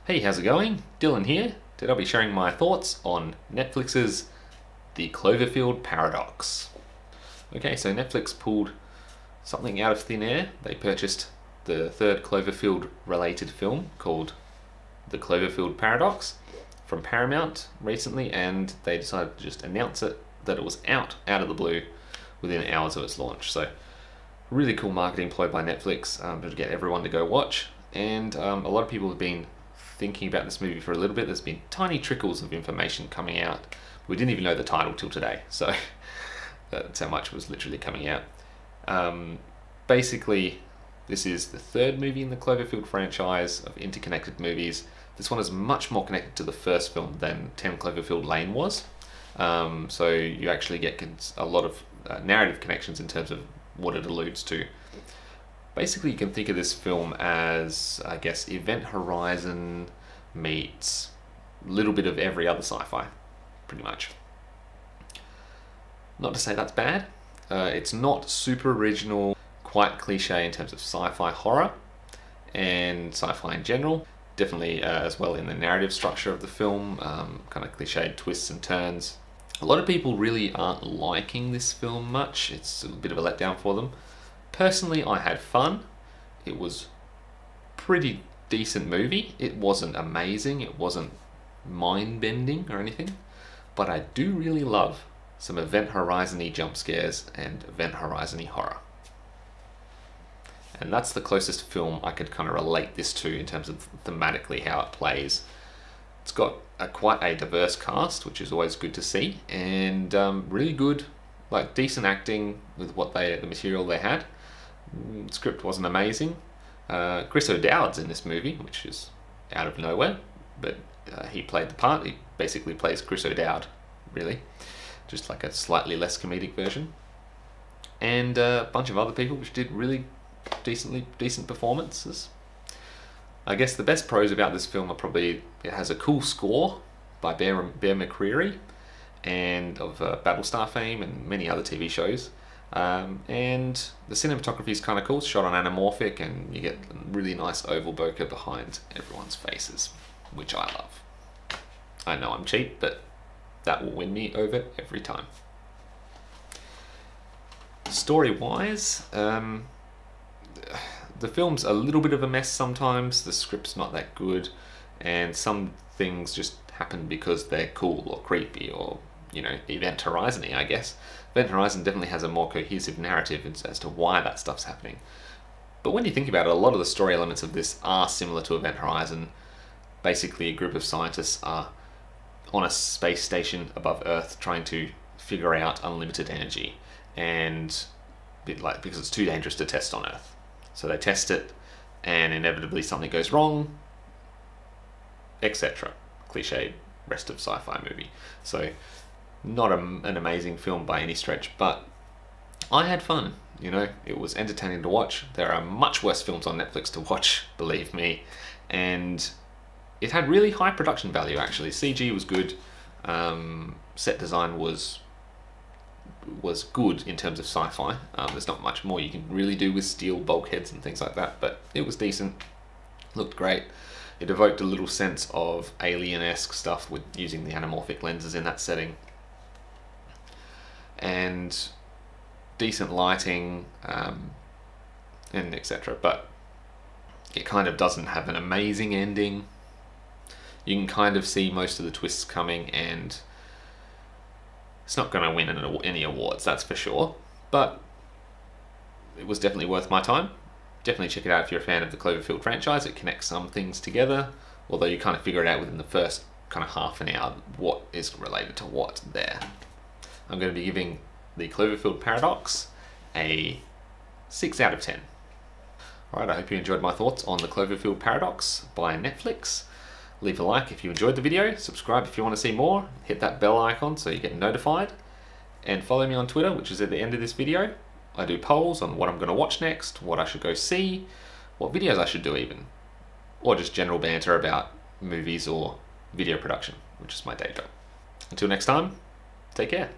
Hey, how's it going? Dylan here. Today I'll be sharing my thoughts on Netflix's The Cloverfield Paradox. Okay, so Netflix pulled something out of thin air. They purchased the third Cloverfield related film called The Cloverfield Paradox from Paramount recently, and they decided to just announce it, that it was out of the blue within hours of its launch. So really cool marketing ploy by Netflix to get everyone to go watch. And a lot of people have been thinking about this movie for a little bit. There's been tiny trickles of information coming out. We didn't even know the title till today, so that's how much was literally coming out. Basically, this is the third movie in the Cloverfield franchise of interconnected movies. This one is much more connected to the first film than 10 Cloverfield Lane was. So you actually get a lot of narrative connections in terms of what it alludes to. Basically, you can think of this film as, I guess, Event Horizon meets a little bit of every other sci-fi, pretty much. Not to say that's bad. It's not super original, quite cliche in terms of sci-fi horror and sci-fi in general. Definitely as well in the narrative structure of the film, kind of cliched twists and turns. A lot of people really aren't liking this film much. It's a bit of a letdown for them. Personally, I had fun. It was a pretty decent movie. It wasn't amazing, it wasn't mind-bending or anything, but I do really love some Event Horizon-y jump scares and Event Horizon-y horror. And that's the closest film I could kind of relate this to in terms of thematically how it plays. It's got quite a diverse cast, which is always good to see, and really good, like decent acting with the material they had. Script wasn't amazing. Chris O'Dowd's in this movie, which is out of nowhere, but he played the part. He basically plays Chris O'Dowd, really, just like a slightly less comedic version. And a bunch of other people which did really decent performances. I guess the best pros about this film are probably it has a cool score by Bear McCreary, and of Battlestar fame and many other TV shows. And the cinematography is kind of cool. It's shot on anamorphic, and you get really nice oval bokeh behind everyone's faces, which I love. I know I'm cheap, but that will win me over every time. Story-wise, the film's a little bit of a mess sometimes. The script's not that good, and some things just happen because they're cool or creepy or, you know, Event Horizon-y, I guess. Event Horizon definitely has a more cohesive narrative as to why that stuff's happening. But when you think about it, a lot of the story elements of this are similar to Event Horizon. Basically, a group of scientists are on a space station above Earth trying to figure out unlimited energy, and because it's too dangerous to test on Earth. So they test it, and inevitably something goes wrong, etc. Cliched rest of sci-fi movie. So not an amazing film by any stretch, but I had fun. You know, it was entertaining to watch. There are much worse films on Netflix to watch, believe me, and it had really high production value actually. CG was good, set design was good in terms of sci-fi. There's not much more you can really do with steel bulkheads and things like that, but it was decent, looked great. It evoked a little sense of alien-esque stuff with using the anamorphic lenses in that setting. And decent lighting, and etc. But it kind of doesn't have an amazing ending. You can kind of see most of the twists coming, and it's not going to win any awards, that's for sure. But it was definitely worth my time. Definitely check it out if you're a fan of the Cloverfield franchise. It connects some things together, although you kind of figure it out within the first kind of half an hour what is related to what there. I'm going to be giving the Cloverfield Paradox a 6 out of 10. Alright, I hope you enjoyed my thoughts on the Cloverfield Paradox by Netflix. Leave a like if you enjoyed the video, subscribe if you want to see more, hit that bell icon so you get notified, and follow me on Twitter, which is at the end of this video. I do polls on what I'm going to watch next, what I should go see, what videos I should do even, or just general banter about movies or video production, which is my day job. Until next time, take care.